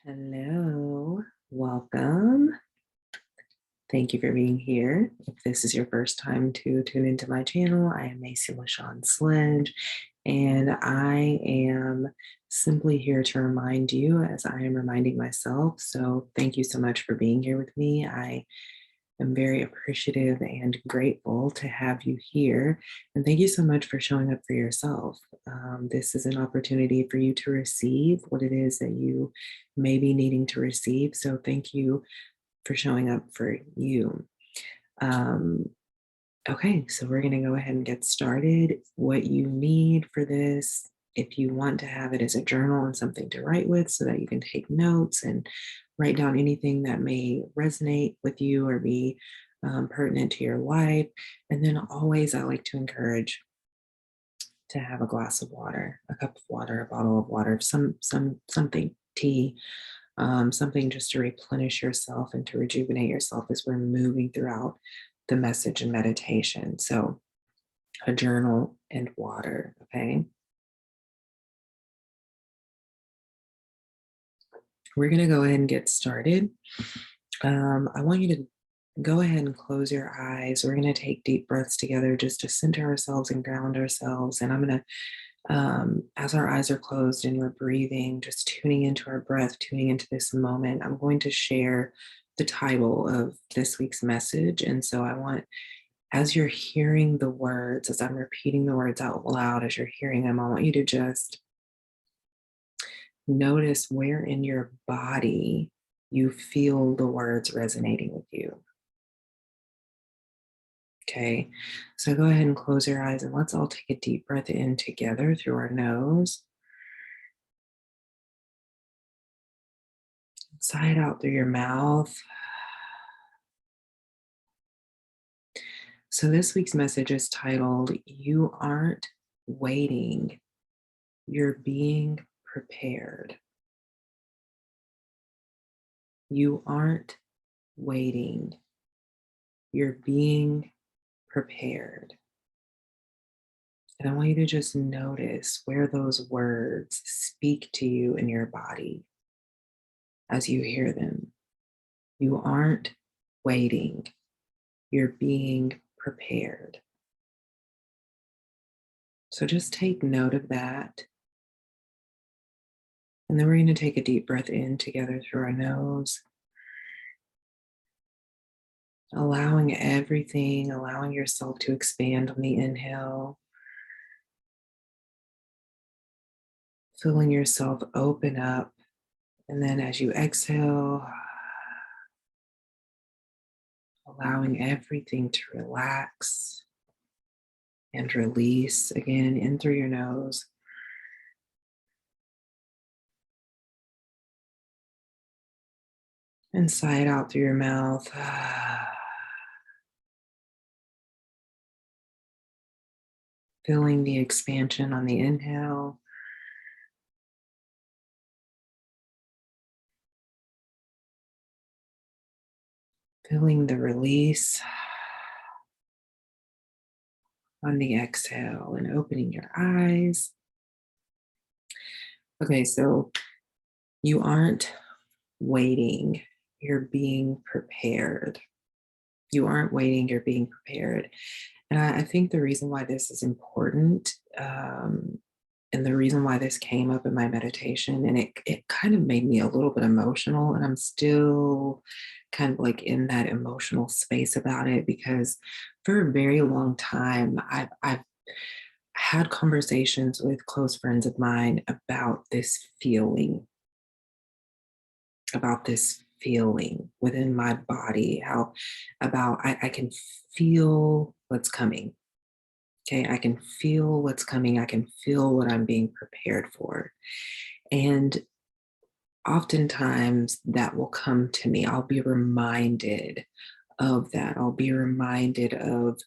Hello, welcome. Thank you for being here. If this is your first time to tune into my channel, I am Macy Sledge, and I am simply here to remind you as I am reminding myself. So, thank you so much for being here with me. I'm very appreciative and grateful to have you here. And thank you so much for showing up for yourself. This is an opportunity for you to receive what it is that you may be needing to receive. So thank you for showing up for you. Um, okay, so we're going to go ahead and get started. What you need for this, if you want to have it as a journal and something to write with so that you can take notes and write down anything that may resonate with you or be pertinent to your life. And then always, I like to encourage to have a glass of water, a cup of water, a bottle of water, something, tea, something just to replenish yourself and to rejuvenate yourself as we're moving throughout the message and meditation. So, a journal and water, okay? We're going to go ahead and get started. I want you to go ahead and close your eyes. We're going to take deep breaths together just to center ourselves and ground ourselves. And I'm going to, as our eyes are closed and we're breathing, just tuning into our breath, tuning into this moment, I'm going to share the title of this week's message. And so I want, as you're hearing the words, as I'm repeating the words out loud, as you're hearing them, I want you to just notice where in your body you feel the words resonating with you. Okay, so go ahead and close your eyes and let's all take a deep breath in together through our nose. Sigh it out through your mouth. So this week's message is titled, You Aren't Waiting, You're Being Prepared. You aren't waiting, you're being prepared. And I want you to just notice where those words speak to you in your body as you hear them. You aren't waiting, you're being prepared. So just take note of that. And then we're going to take a deep breath in together through our nose, allowing everything, allowing yourself to expand on the inhale, feeling yourself open up. And then as you exhale, allowing everything to relax and release again in through your nose. And sigh it out through your mouth. Feeling the expansion on the inhale. Feeling the release on the exhale and opening your eyes. Okay, so you aren't waiting, you're being prepared. You aren't waiting, you're being prepared. And I think the reason why this is important, and the reason why this came up in my meditation, and it kind of made me a little bit emotional, and I'm still kind of like in that emotional space about it because for a very long time, I've had conversations with close friends of mine about this feeling within my body, how about I can feel what's coming. Okay, I can feel what's coming. I can feel what I'm being prepared for. And oftentimes that will come to me. I'll be reminded of that. I'll be reminded of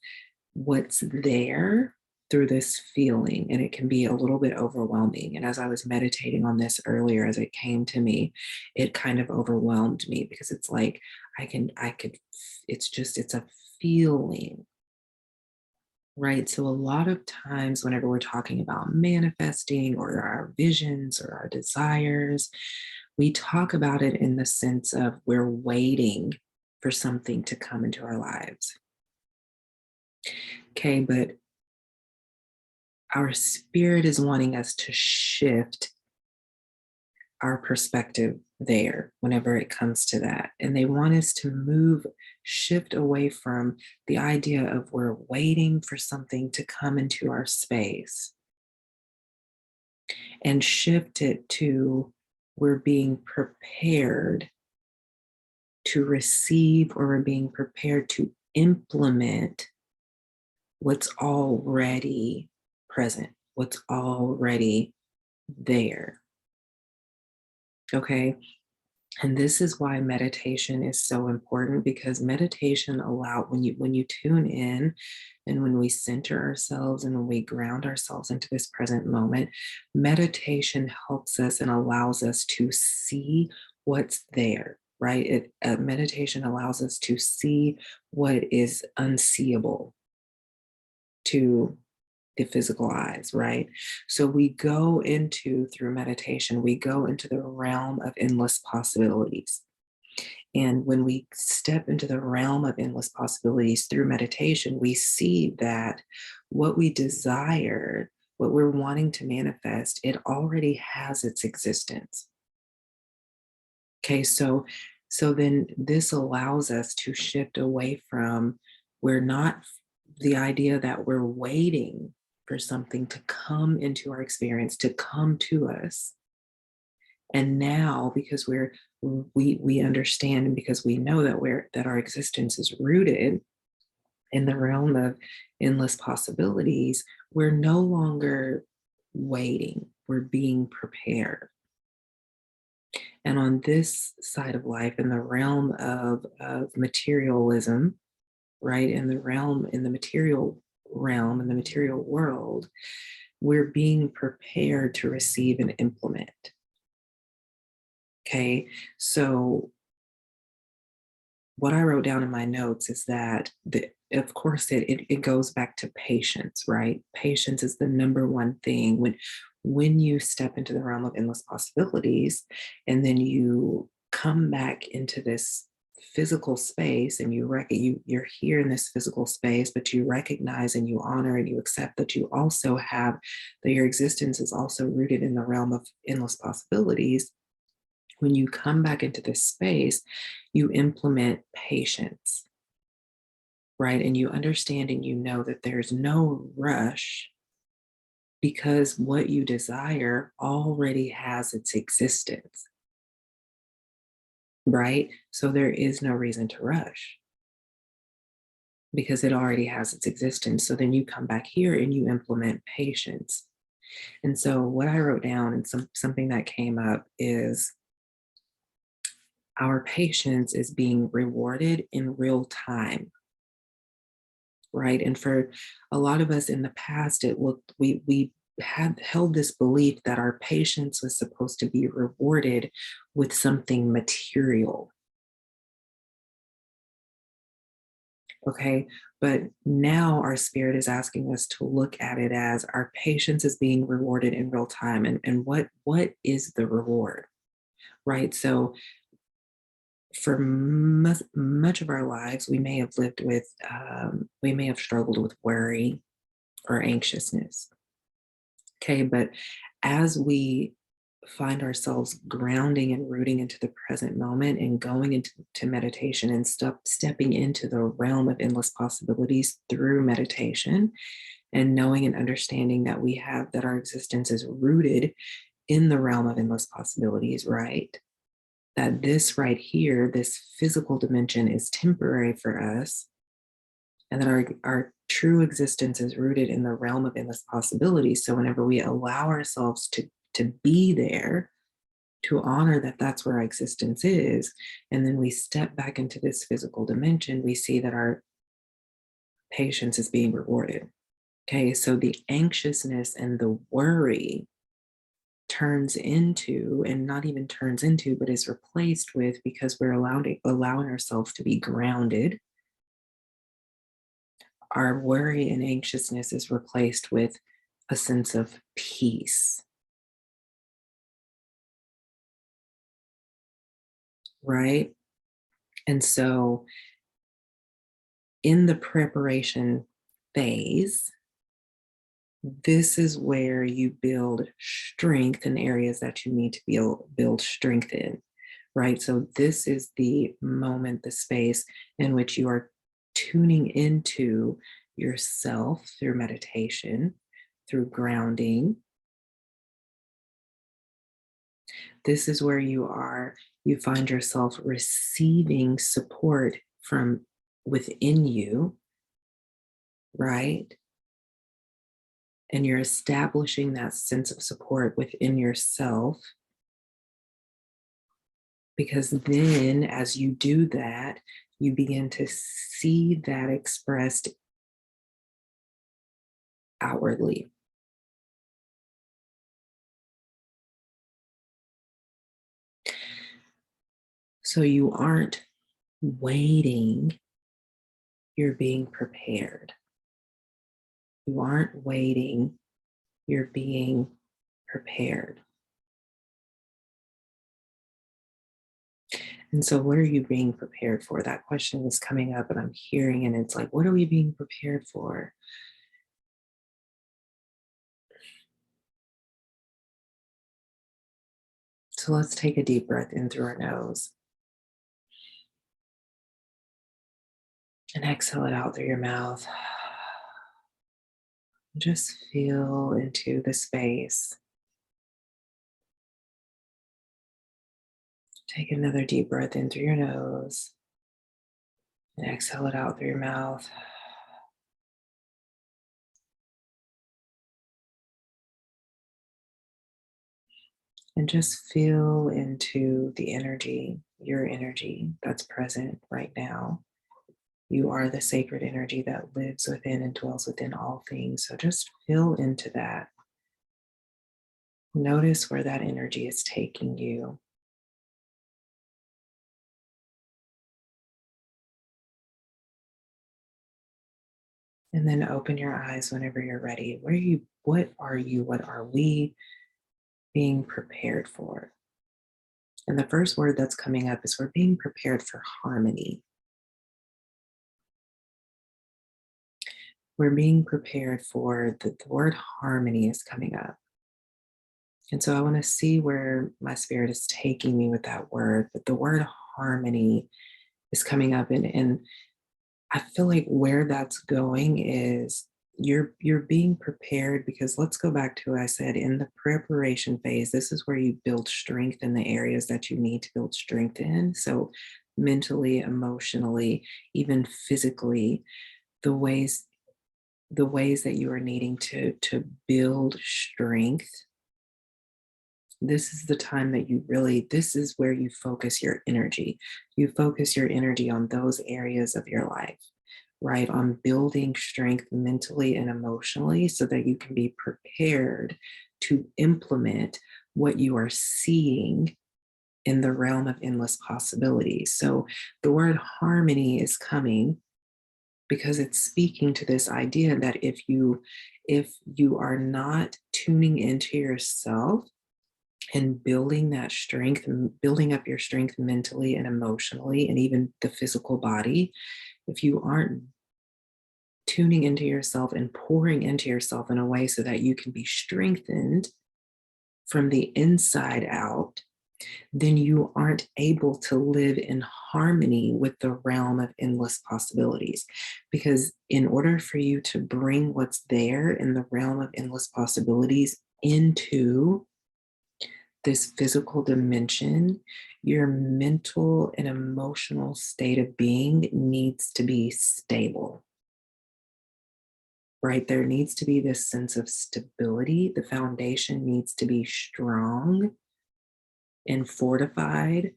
what's there through this feeling, and it can be a little bit overwhelming. And as I was meditating on this earlier, as it came to me, it kind of overwhelmed me because it's like it's a feeling, right? So a lot of times whenever we're talking about manifesting or our visions or our desires, we talk about it in the sense of we're waiting for something to come into our lives. Okay, but our spirit is wanting us to shift our perspective there whenever it comes to that. And they want us to shift away from the idea of we're waiting for something to come into our space and shift it to we're being prepared to receive, or we're being prepared to implement what's already present, what's already there. Okay. And this is why meditation is so important, because meditation when you tune in and when we center ourselves and when we ground ourselves into this present moment, meditation helps us and allows us to see what's there, right? Meditation allows us to see what is unseeable to the physical eyes, right? So through meditation, we go into the realm of endless possibilities. And when we step into the realm of endless possibilities through meditation, we see that what we desire, what we're wanting to manifest, it already has its existence. Okay, so then this allows us to shift away from we're not the idea that we're waiting for something to come into our experience, to come to us. And now, because we understand, and because we know that our existence is rooted in the realm of endless possibilities, we're no longer waiting, we're being prepared. And on this side of life, in the realm of materialism, right, in the material realm, in the material world, we're being prepared to receive and implement. Okay, so what I wrote down in my notes is that of course it goes back to patience, right? Patience is the number one thing when you step into the realm of endless possibilities, and then you come back into this physical space, and you're here in this physical space, but you recognize and you honor and you accept that your existence is also rooted in the realm of endless possibilities. When you come back into this space, you implement patience, right? And you understand and you know that there's no rush, because what you desire already has its existence, right? So there is no reason to rush because it already has its existence. So then you come back here and you implement patience. And so what I wrote down, and something that came up, is our patience is being rewarded in real time, right? And for a lot of us in the past, we had held this belief that our patience was supposed to be rewarded with something material. Okay, but now our spirit is asking us to look at it as our patience is being rewarded in real time. And what is the reward, right? So for much of our lives, we may have struggled with worry or anxiousness. Okay, but as we find ourselves grounding and rooting into the present moment and going into meditation and stepping into the realm of endless possibilities through meditation, and knowing and understanding that our existence is rooted in the realm of endless possibilities, right? That this right here, this physical dimension, is temporary for us, and that our true existence is rooted in the realm of endless possibilities. So whenever we allow ourselves to be there, to honor that that's where our existence is, and then we step back into this physical dimension, we see that our patience is being rewarded. Okay, so the anxiousness and the worry turns into, and not even turns into, but is replaced with, because we're allowing ourselves to be grounded, our worry and anxiousness is replaced with a sense of peace. right? And so in the preparation phase, this is where you build strength in areas that you need to build strength in, right? So this is the moment, the space in which you are tuning into yourself through meditation, through grounding. This is where you find yourself receiving support from within you, right? And you're establishing that sense of support within yourself, because then as you do that, you begin to see that expressed outwardly. So you aren't waiting, you're being prepared. You aren't waiting, you're being prepared. And so, what are you being prepared for? That question is coming up, and I'm hearing, and it's like, what are we being prepared for? So, let's take a deep breath in through our nose and exhale it out through your mouth. Just feel into the space. Take another deep breath in through your nose and exhale it out through your mouth. And just feel into the energy, your energy that's present right now. You are the sacred energy that lives within and dwells within all things. So just feel into that. Notice where that energy is taking you. And then open your eyes whenever you're ready. What are we being prepared for? And the first word that's coming up is we're being prepared for harmony. We're being prepared for the word harmony is coming up. And so I want to see where my spirit is taking me with that word. But the word harmony is coming up, and I feel like where that's going is you're being prepared, because let's go back to what I said in the preparation phase. This is where you build strength in the areas that you need to build strength in. So mentally, emotionally, even physically, the ways the ways that you are needing to build strength. This is the time that this is where you focus your energy. You focus your energy on those areas of your life, right? On building strength mentally and emotionally so that you can be prepared to implement what you are seeing in the realm of endless possibilities. So the word harmony is coming because it's speaking to this idea that if you are not tuning into yourself and building that strength and building up your strength mentally and emotionally and even the physical body, if you aren't tuning into yourself and pouring into yourself in a way so that you can be strengthened from the inside out, then you aren't able to live in harmony with the realm of endless possibilities. Because in order for you to bring what's there in the realm of endless possibilities into this physical dimension, your mental and emotional state of being needs to be stable, right? There needs to be this sense of stability. The foundation needs to be strong and fortified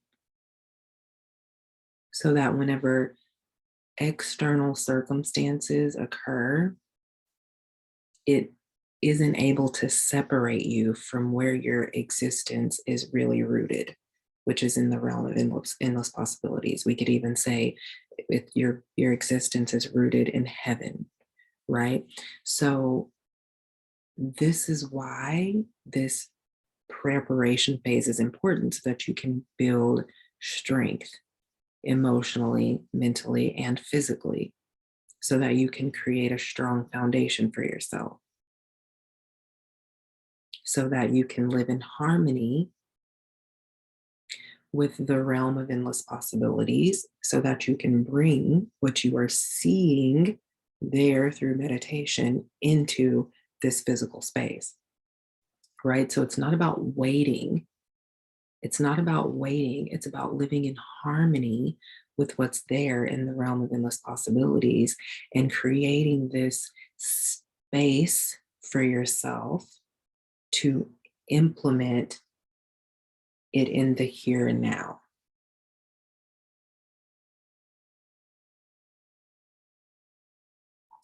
so that whenever external circumstances occur, it isn't able to separate you from where your existence is really rooted, which is in the realm of endless possibilities. We could even say your existence is rooted in heaven, right? So this is why this preparation phase is important, so that you can build strength emotionally, mentally, and physically so that you can create a strong foundation for yourself, so that you can live in harmony with the realm of endless possibilities, so that you can bring what you are seeing there through meditation into this physical space, right? So it's not about waiting. It's not about waiting. It's about living in harmony with what's there in the realm of endless possibilities and creating this space for yourself to implement it in the here and now.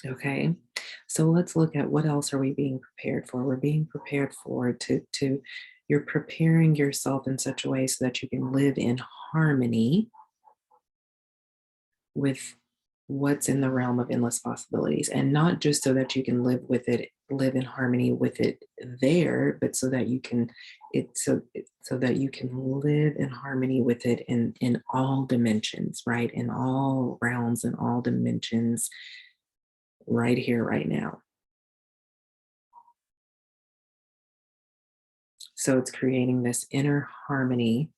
Okay. So let's look at what else are we being prepared for? We're being prepared for to you're preparing yourself in such a way so that you can live in harmony with what's in the realm of endless possibilities, and not just so that you can live with it, live in harmony with it there, but so that you can so that you can live in harmony with it in all dimensions, right? In all realms and all dimensions, right here, right now. So it's creating this inner harmony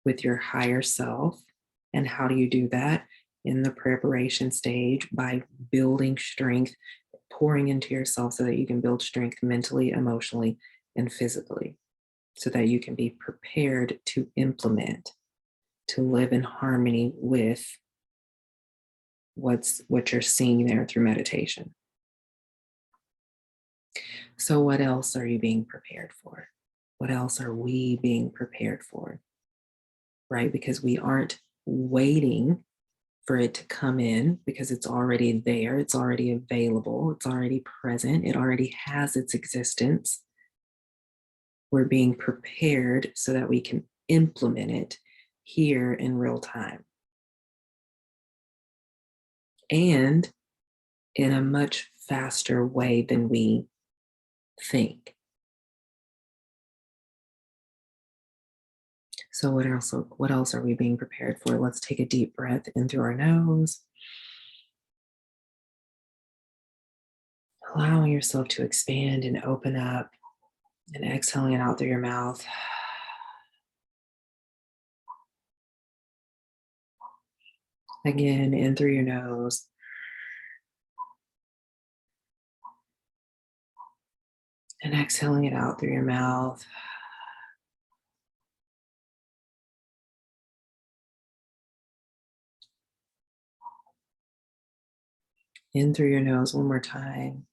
with your higher self. And how do you do that? In the preparation stage by building strength, pouring into yourself so that you can build strength mentally, emotionally, and physically, so that you can be prepared to implement, to live in harmony with what you're seeing there through meditation. So what else are you being prepared for? What else are we being prepared for? Right? Because we aren't waiting for it to come in because it's already there, it's already available, it's already present, it already has its existence. We're being prepared so that we can implement it here in real time and in a much faster way than we think. So what else are we being prepared for? Let's take a deep breath in through our nose, allowing yourself to expand and open up, and exhaling it out through your mouth. Again, in through your nose, and exhaling it out through your mouth. In through your nose one more time.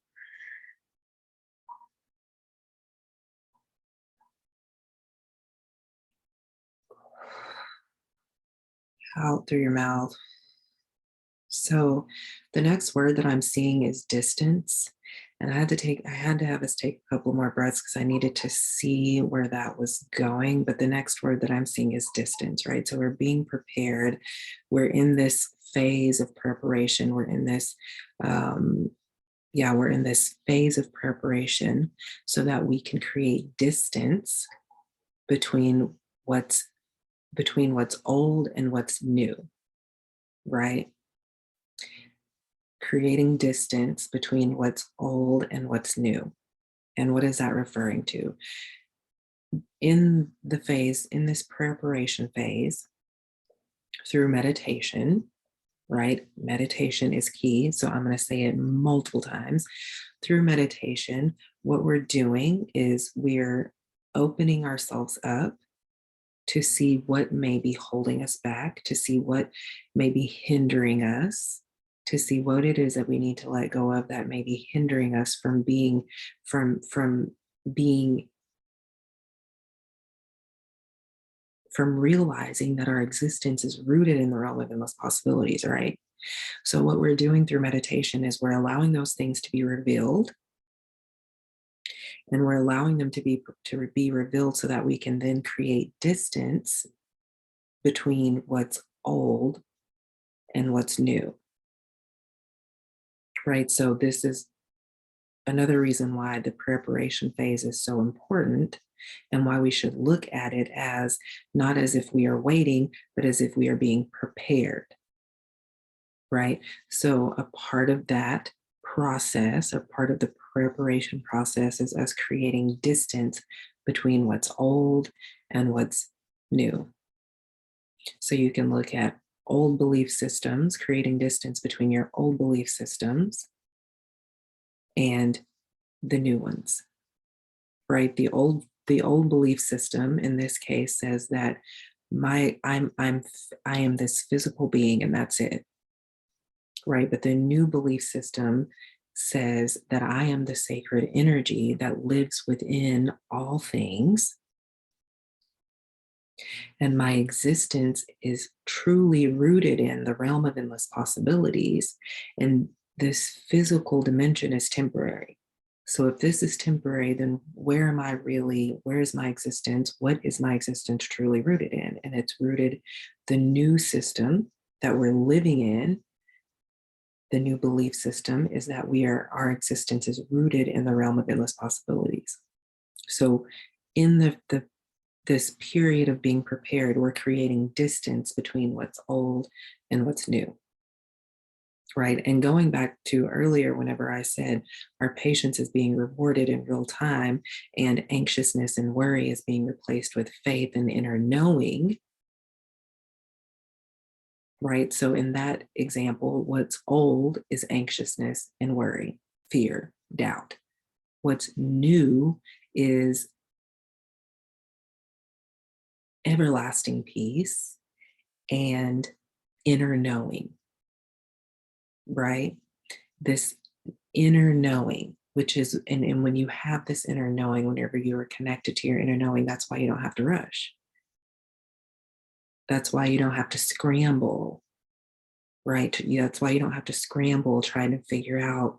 Out through your mouth. So the next word that I'm seeing is distance. And I had to have us take a couple more breaths because I needed to see where that was going. But the next word that I'm seeing is distance, right? So we're being prepared. We're in this phase of preparation. Um, we're in this phase of preparation so that we can create distance between what's what's old and what's new, right? Creating distance between what's old and what's new. And what is that referring to? In this preparation phase, through meditation, right? Meditation is key. So I'm going to say it multiple times. Through meditation, what we're doing is we're opening ourselves up to see what may be holding us back, to see what may be hindering us, to see what it is that we need to let go of that may be hindering us from being from realizing that our existence is rooted in the realm of endless possibilities, right? So what we're doing through meditation is we're allowing those things to be revealed, and we're allowing them to be revealed so that we can then create distance between what's old and what's new, right? So this is another reason why the preparation phase is so important and why we should look at it as not as if we are waiting, but as if we are being prepared, right? So, a part of that process, a part of the preparation process is us creating distance between what's old and what's new. So, you can look at old belief systems, creating distance between your old belief systems and the new ones, right? The old belief system in this case says that I am this physical being and that's it, right? But the new belief system says that I am the sacred energy that lives within all things, and my existence is truly rooted in the realm of endless possibilities. And this physical dimension is temporary. So if this is temporary, then where am I really? Where is my existence? What is my existence truly rooted in? And it's rooted, the new system that we're living in, the new belief system is that our existence is rooted in the realm of endless possibilities. So in the this period of being prepared, we're creating distance between what's old and what's new, right? And going back to earlier, whenever I said our patience is being rewarded in real time and anxiousness and worry is being replaced with faith and inner knowing, right? So in that example, what's old is anxiousness and worry, fear, doubt. What's new is everlasting peace and inner knowing, right? This inner knowing, which is, and when you have this inner knowing, whenever you are connected to your inner knowing, that's why you don't have to rush. That's why you don't have to scramble, right? Yeah, that's why you don't have to scramble trying to figure out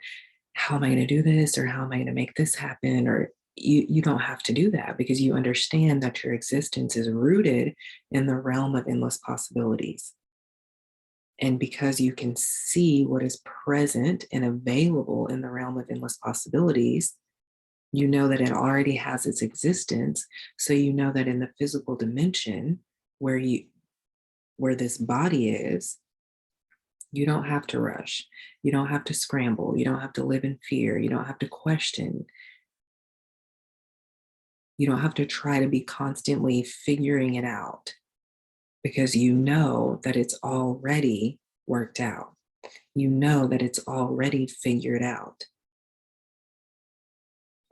how am I going to do this or how am I going to make this happen, or you don't have to do that because you understand that your existence is rooted in the realm of endless possibilities. And because you can see what is present and available in the realm of endless possibilities, you know that it already has its existence. So you know that in the physical dimension where this body is, you don't have to rush. You don't have to scramble. You don't have to live in fear. You don't have to question. You don't have to try to be constantly figuring it out because you know that it's already worked out. You know that it's already figured out.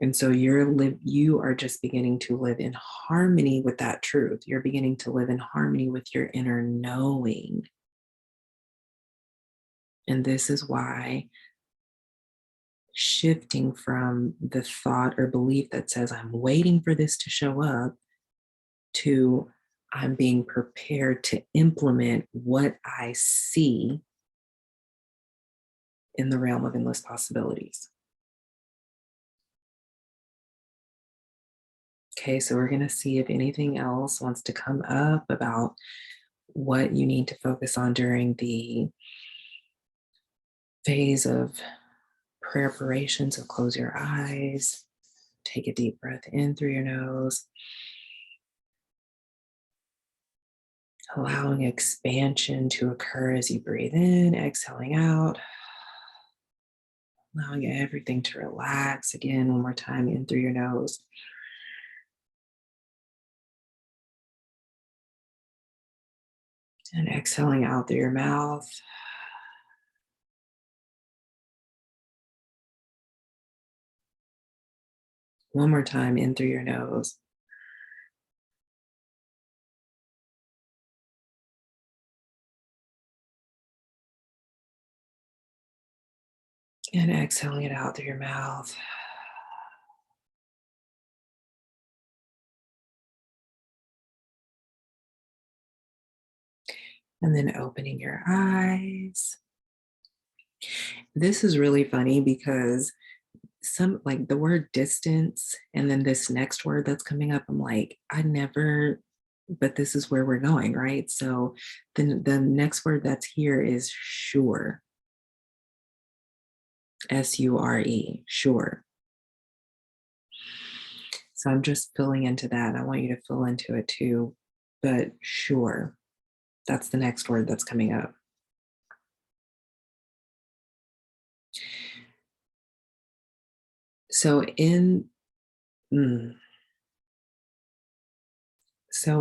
And so you are just beginning to live in harmony with that truth. You're beginning to live in harmony with your inner knowing. And this is why shifting from the thought or belief that says, I'm waiting for this to show up, to I'm being prepared to implement what I see in the realm of endless possibilities. Okay, so we're going to see if anything else wants to come up about what you need to focus on during the phase of preparation. So close your eyes, take a deep breath in through your nose, allowing expansion to occur as you breathe in, exhaling out, allowing everything to relax. Again, one more time, in through your nose. And exhaling out through your mouth. One more time, in through your nose. And exhaling it out through your mouth. And then opening your eyes. This is really funny because some like the word distance and then this next word that's coming up, I'm like, but this is where we're going, right? So the next word that's here is sure. Sure, sure. So I'm just filling into that. I want you to fill into it too. But sure, that's the next word that's coming up. So mm,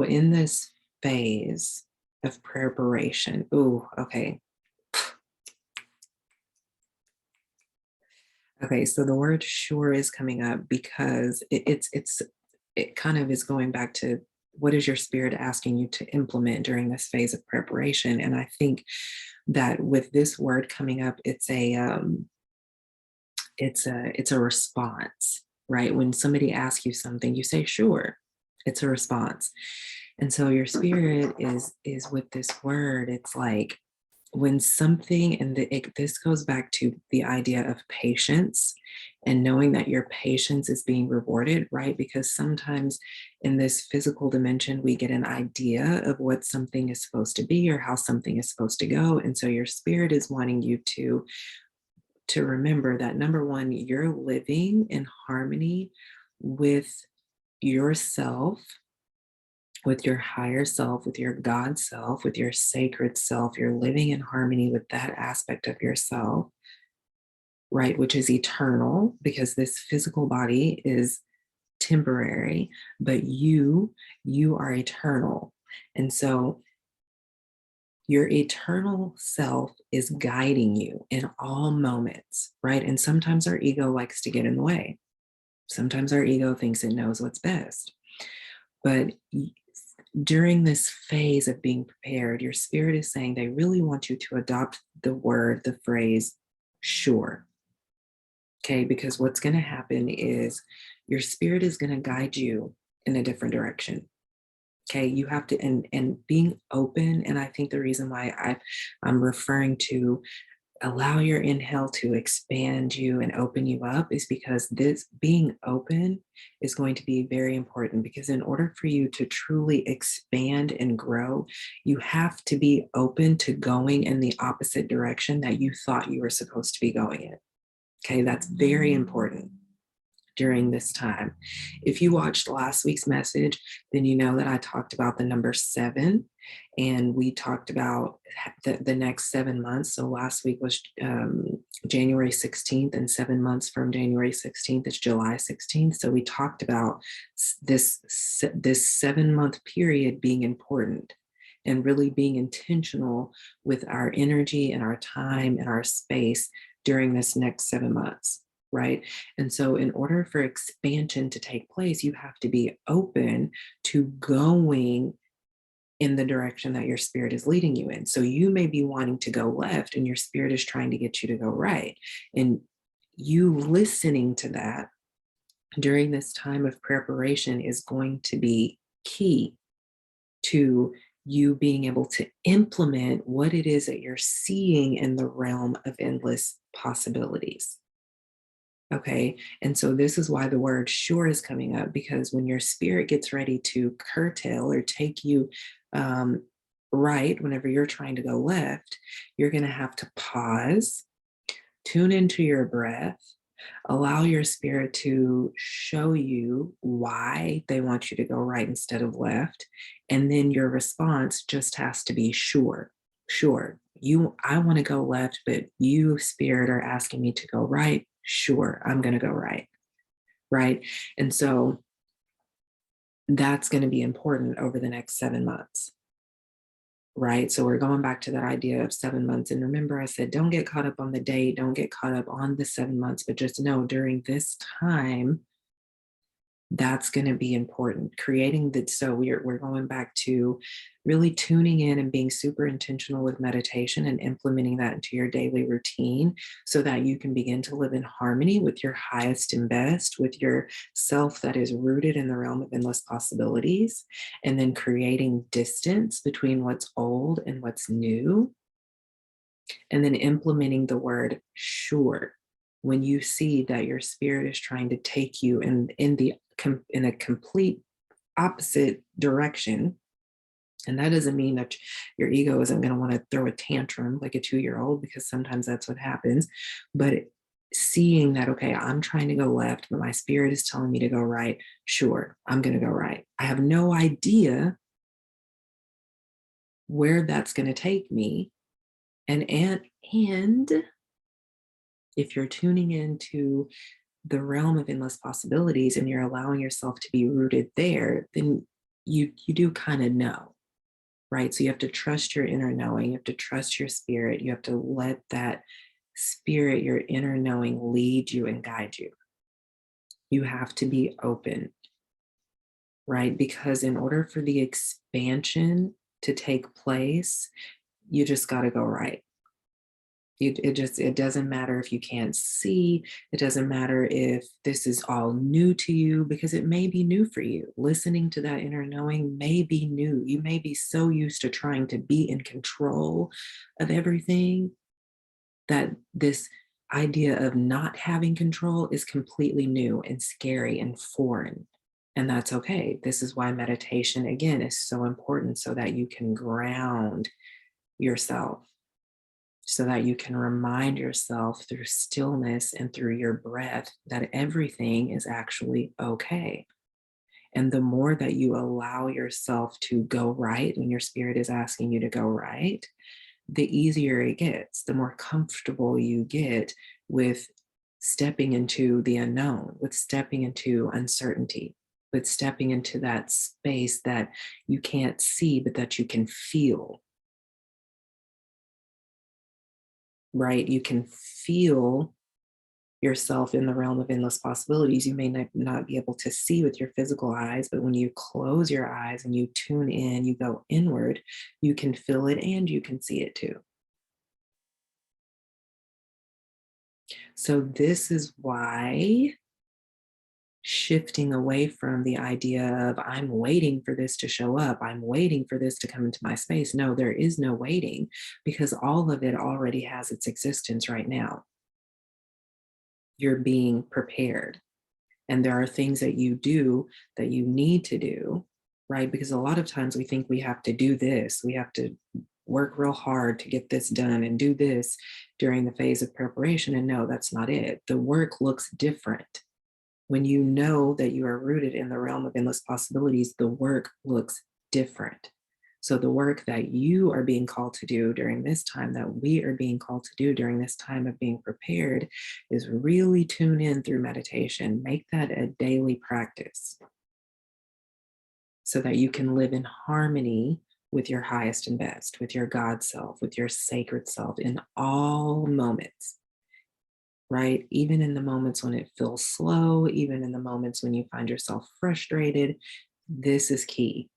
in this phase of preparation, ooh, okay. Okay, so the word sure is coming up because it kind of is going back to what is your spirit asking you to implement during this phase of preparation. And I think that with this word coming up, it's a response, right? When somebody asks you something, you say sure. It's a response. And so your spirit is with this word. It's like when something, and this goes back to the idea of patience and knowing that your patience is being rewarded, right? Because sometimes in this physical dimension, we get an idea of what something is supposed to be or how something is supposed to go. And so your spirit is wanting you to remember that number one, you're living in harmony with yourself, with your higher self, with your God self, with your sacred self. You're living in harmony with that aspect of yourself, right? Which is eternal because this physical body is temporary, but you are eternal. And so your eternal self is guiding you in all moments, right? And sometimes our ego likes to get in the way. Sometimes our ego thinks it knows what's best. But during this phase of being prepared, your spirit is saying they really want you to adopt the phrase, sure. Okay, because what's going to happen is your spirit is going to guide you in a different direction. Okay, you have to, and being open. And I think the reason why I'm referring to allow your inhale to expand you and open you up is because this being open is going to be very important, because in order for you to truly expand and grow, you have to be open to going in the opposite direction that you thought you were supposed to be going in. Okay, that's very important during this time. If you watched last week's message, then you know that I talked about the number 7, and we talked about the next 7 months. So last week was January 16th, and 7 months from January 16th is July 16th. So we talked about this 7-month period being important and really being intentional with our energy and our time and our space during this next 7 months. Right. And so, in order for expansion to take place, you have to be open to going in the direction that your spirit is leading you in. So, you may be wanting to go left, and your spirit is trying to get you to go right. And you listening to that during this time of preparation is going to be key to you being able to implement what it is that you're seeing in the realm of endless possibilities. Okay. And so this is why the word sure is coming up, because when your spirit gets ready to curtail or take you right, whenever you're trying to go left, you're going to have to pause, tune into your breath, allow your spirit to show you why they want you to go right instead of left. And then your response just has to be sure, sure. I want to go left, but you, spirit, are asking me to go right. Sure, I'm going to go right. Right. And so that's going to be important over the next 7 months. Right. So we're going back to that idea of 7 months. And remember, I said, don't get caught up on the date, don't get caught up on the 7 months, but just know during this time, that's going to be important. Creating that. So we're going back to really tuning in and being super intentional with meditation and implementing that into your daily routine so that you can begin to live in harmony with your highest and best, with your self that is rooted in the realm of endless possibilities, and then creating distance between what's old and what's new, and then implementing the word sure when you see that your spirit is trying to take you in a complete opposite direction. And that doesn't mean that your ego isn't going to want to throw a tantrum like a 2-year-old, because sometimes that's what happens. But seeing that, okay, I'm trying to go left, but my spirit is telling me to go right. Sure, I'm going to go right. I have no idea where that's going to take me. And if you're tuning into the realm of endless possibilities and you're allowing yourself to be rooted there, then you do kind of know, right? So you have to trust your inner knowing, you have to trust your spirit, you have to let that spirit, your inner knowing, lead you and guide you. You have to be open, right? Because in order for the expansion to take place, you just got to go right. It doesn't matter if you can't see. It doesn't matter if this is all new to you, because it may be new for you. Listening to that inner knowing may be new. You may be so used to trying to be in control of everything that this idea of not having control is completely new and scary and foreign. And that's okay. This is why meditation, again, is so important, so that you can ground yourself, so that you can remind yourself through stillness and through your breath that everything is actually okay. And the more that you allow yourself to go right when your spirit is asking you to go right, the easier it gets, the more comfortable you get with stepping into the unknown, with stepping into uncertainty, with stepping into that space that you can't see, but that you can feel, right? You can feel yourself in the realm of endless possibilities. You may not be able to see with your physical eyes, but when you close your eyes and you tune in, you go inward, you can feel it and you can see it too. So, this is why shifting away from the idea of I'm waiting for this to show up, I'm waiting for this to come into my space. No, there is no waiting, because all of it already has its existence right now. You're being prepared. And there are things that you do that you need to do, right? Because a lot of times we think we have to do this, we have to work real hard to get this done and do this during the phase of preparation. And no, that's not it. The work looks different. When you know that you are rooted in the realm of endless possibilities, the work looks different. So, the work that you are being called to do during this time, that we are being called to do during this time of being prepared, is really tune in through meditation. Make that a daily practice so that you can live in harmony with your highest and best, with your God self, with your sacred self in all moments, right? Even in the moments when it feels slow, even in the moments when you find yourself frustrated, this is key,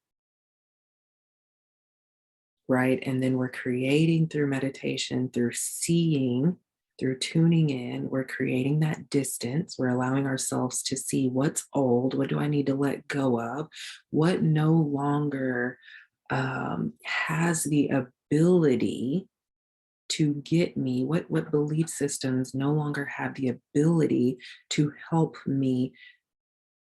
right? And then we're creating through meditation, through seeing, through tuning in, we're creating that distance. We're allowing ourselves to see what's old, what do I need to let go of, what no longer has the ability to get me, what belief systems no longer have the ability to help me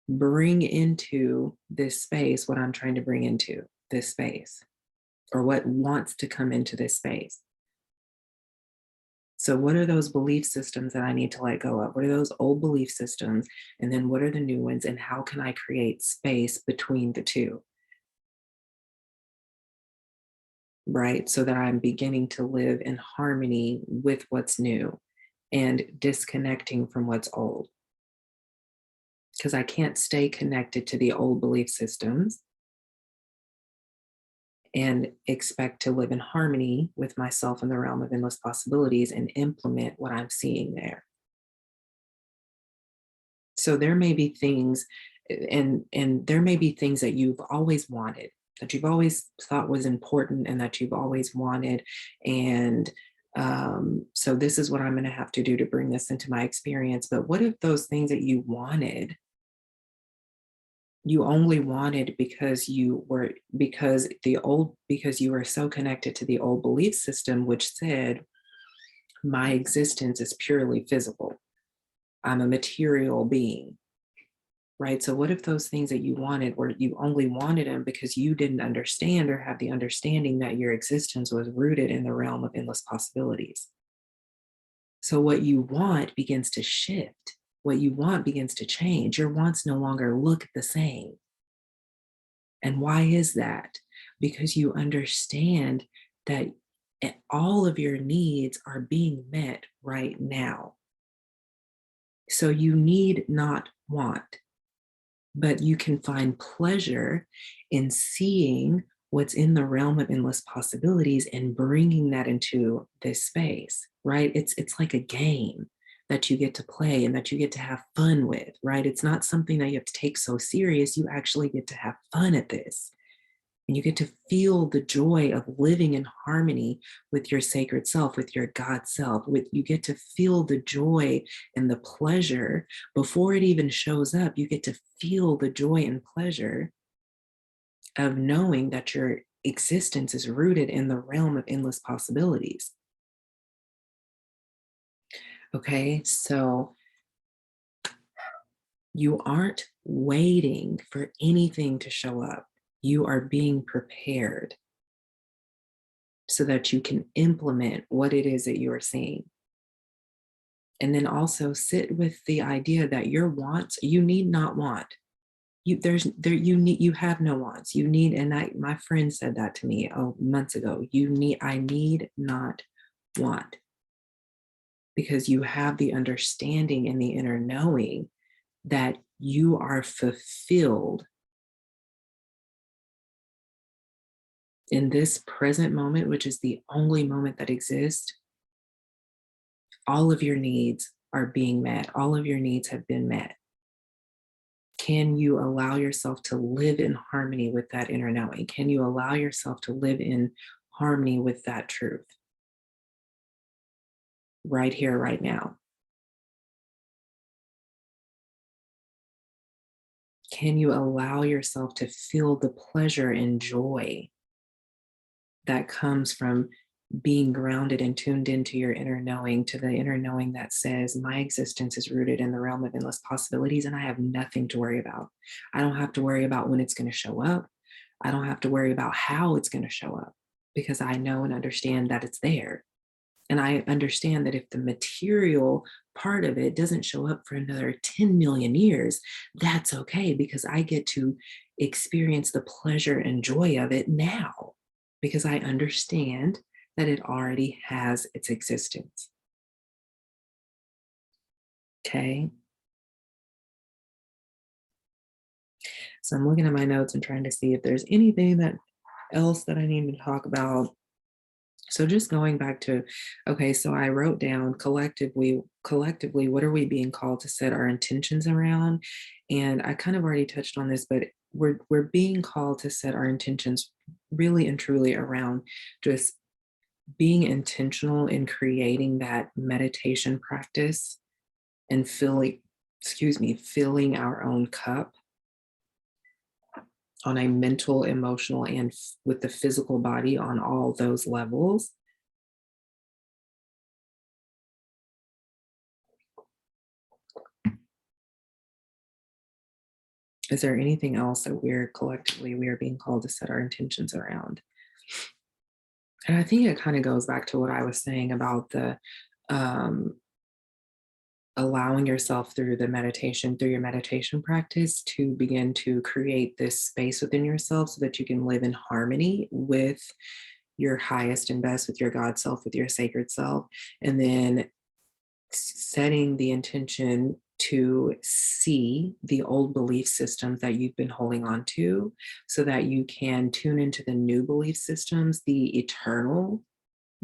bring into this space what I'm trying to bring into this space, or what wants to come into this space. So, what are those belief systems that I need to let go of? What are those old belief systems? And then what are the new ones? And how can I create space between the two? Right? So that I'm beginning to live in harmony with what's new and disconnecting from what's old. Because I can't stay connected to the old belief systems and expect to live in harmony with myself in the realm of endless possibilities and implement what I'm seeing there. So there may be things, and there may be things that you've always wanted, that you've always thought was important and that you've always wanted. And so this is what I'm going to have to do to bring this into my experience. But what if those things that you wanted, you only wanted because because you were so connected to the old belief system, which said my existence is purely physical, I'm a material being, right? So what if those things that you wanted were, you only wanted them because you didn't understand or have the understanding that your existence was rooted in the realm of endless possibilities? So what you want begins to shift. What you want begins to change. Your wants no longer look the same. And why is that? Because you understand that all of your needs are being met right now. So you need not want, but you can find pleasure in seeing what's in the realm of endless possibilities and bringing that into this space, right? It's like a game that you get to play and that you get to have fun with, right? It's not something that you have to take so serious. You actually get to have fun at this. And you get to feel the joy of living in harmony with your sacred self, with your God self. With you get to feel the joy and the pleasure before it even shows up. You get to feel the joy and pleasure of knowing that your existence is rooted in the realm of endless possibilities. Okay, so you aren't waiting for anything to show up. You are being prepared so that you can implement what it is that you are seeing. And then also sit with the idea that your wants, you need not want. You have no wants. You need, and my friend said that to me months ago. I need not want, because you have the understanding and the inner knowing that you are fulfilled in this present moment, which is the only moment that exists. All of your needs are being met. All of your needs have been met. Can you allow yourself to live in harmony with that inner knowing? Can you allow yourself to live in harmony with that truth right here, right now? Can you allow yourself to feel the pleasure and joy that comes from being grounded and tuned into your inner knowing, to the inner knowing that says, my existence is rooted in the realm of endless possibilities, and I have nothing to worry about. I don't have to worry about when it's going to show up. I don't have to worry about how it's going to show up, because I know and understand that it's there. And I understand that if the material part of it doesn't show up for another 10 million years, that's okay, because I get to experience the pleasure and joy of it now, because I understand that it already has its existence. Okay. So I'm looking at my notes and trying to see if there's anything else that I need to talk about. So just going back to, okay, so I wrote down collectively, what are we being called to set our intentions around? And I kind of already touched on this, but we're being called to set our intentions really and truly around just being intentional in creating that meditation practice and filling our own cup on a mental, emotional, and with the physical body on all those levels. Is there anything else that we are being called to set our intentions around? And I think it kind of goes back to what I was saying about the um, allowing yourself through your meditation practice, to begin to create this space within yourself so that you can live in harmony with your highest and best, with your God self, with your sacred self. And then setting the intention to see the old belief systems that you've been holding on to, so that you can tune into the new belief systems, the eternal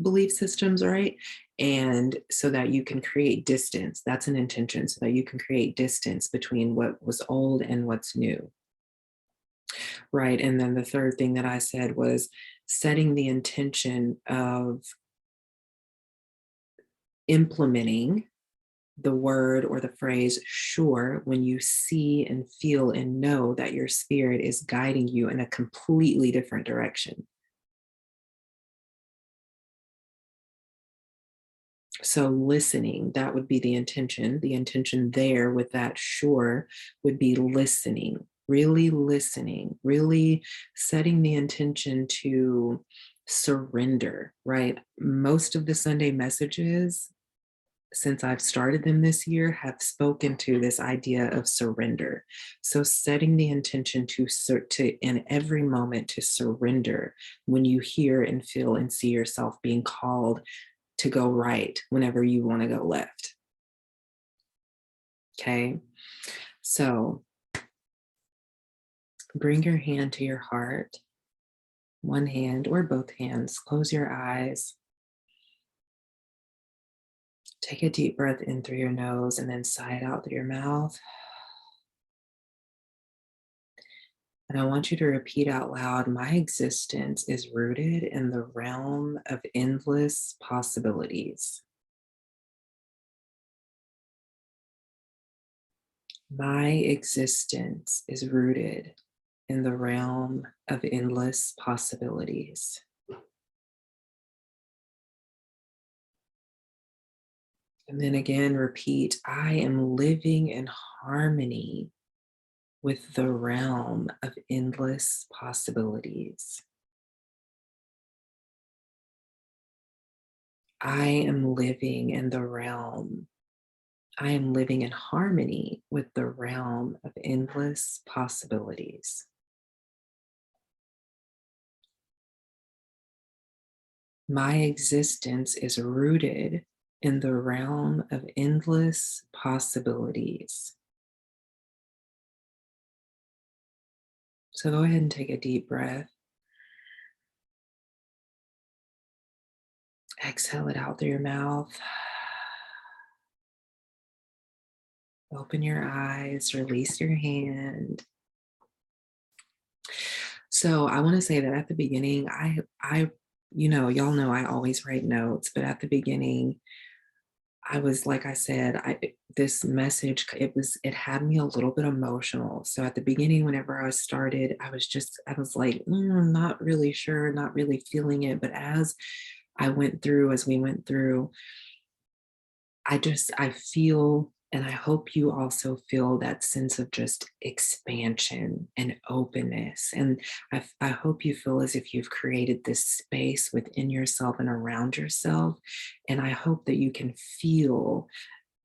belief systems, right? And so that you can create distance. That's an intention, so that you can create distance between what was old and what's new, right? And then the third thing that I said was setting the intention of implementing the word or the phrase sure when you see and feel and know that your spirit is guiding you in a completely different direction. So listening, that would be the intention. The intention there with that sure would be listening, really setting the intention to surrender, right? Most of the Sunday messages since I've started them this year, have spoken to this idea of surrender. So setting the intention to in every moment to surrender when you hear and feel and see yourself being called to go right whenever you want to go left. Okay. So bring your hand to your heart, one hand or both hands. Close your eyes. Take a deep breath in through your nose and then sigh it out through your mouth. And I want you to repeat out loud, my existence is rooted in the realm of endless possibilities. My existence is rooted in the realm of endless possibilities. And then again, repeat, I am living in harmony with the realm of endless possibilities. I am living in the realm. I am living in harmony with the realm of endless possibilities. My existence is rooted in the realm of endless possibilities. So go ahead and take a deep breath. Exhale it out through your mouth. Open your eyes, release your hand. So I want to say that at the beginning, y'all know I always write notes, but at the beginning, I was, like I said, this message, it had me a little bit emotional. So at the beginning, whenever I started, I was like, not really sure, not really feeling it. But as we went through, I feel, and I hope you also feel that sense of just expansion and openness. And I hope you feel as if you've created this space within yourself and around yourself. And I hope that you can feel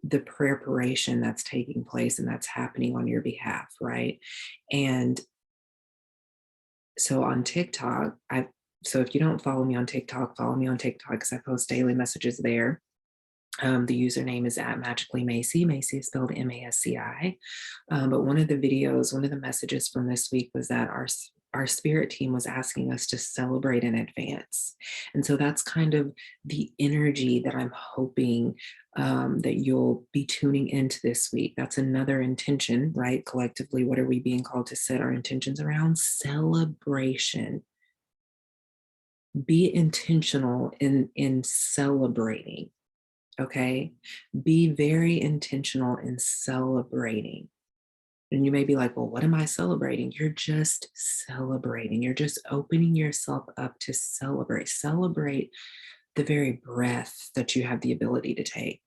the preparation that's taking place and that's happening on your behalf, right? And so on TikTok, so if you don't follow me on TikTok, follow me on TikTok because I post daily messages there. The username is at magicallymasci. Macy is spelled MASCI. But one of the messages from this week was that our spirit team was asking us to celebrate in advance. And so that's kind of the energy that I'm hoping that you'll be tuning into this week. That's another intention, right? Collectively, what are we being called to set our intentions around? Celebration. Be intentional in celebrating. Okay. Be very intentional in celebrating. And you may be like, well, what am I celebrating? You're just celebrating. You're just opening yourself up to celebrate. Celebrate the very breath that you have the ability to take.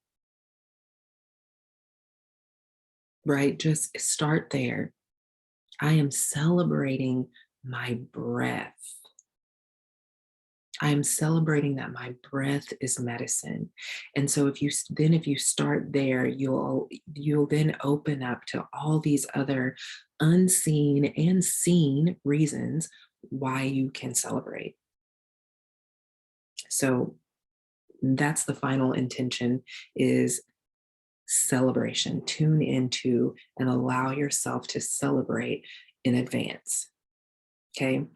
Right? Just start there. I am celebrating my breath. I'm celebrating that my breath is medicine. And so if you start there, you'll then open up to all these other unseen and seen reasons why you can celebrate. So that's the final intention, is celebration. Tune into and allow yourself to celebrate in advance. Okay.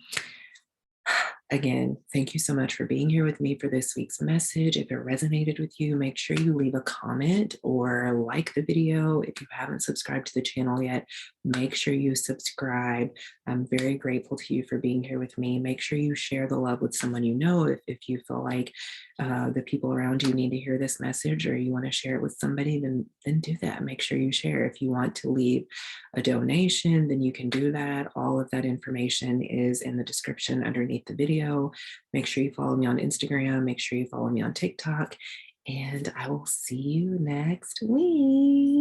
Again, thank you so much for being here with me for this week's message. If it resonated with you, make sure you leave a comment or like the video. If you haven't subscribed to the channel yet, make sure you subscribe. I'm very grateful to you for being here with me. Make sure you share the love with someone you know. If you feel like the people around you need to hear this message, or you want to share it with somebody, then do that. Make sure you share. If you want to leave a donation, then you can do that. All of that information is in the description underneath the video. Make sure you follow me on Instagram. Make sure you follow me on TikTok. And I will see you next week.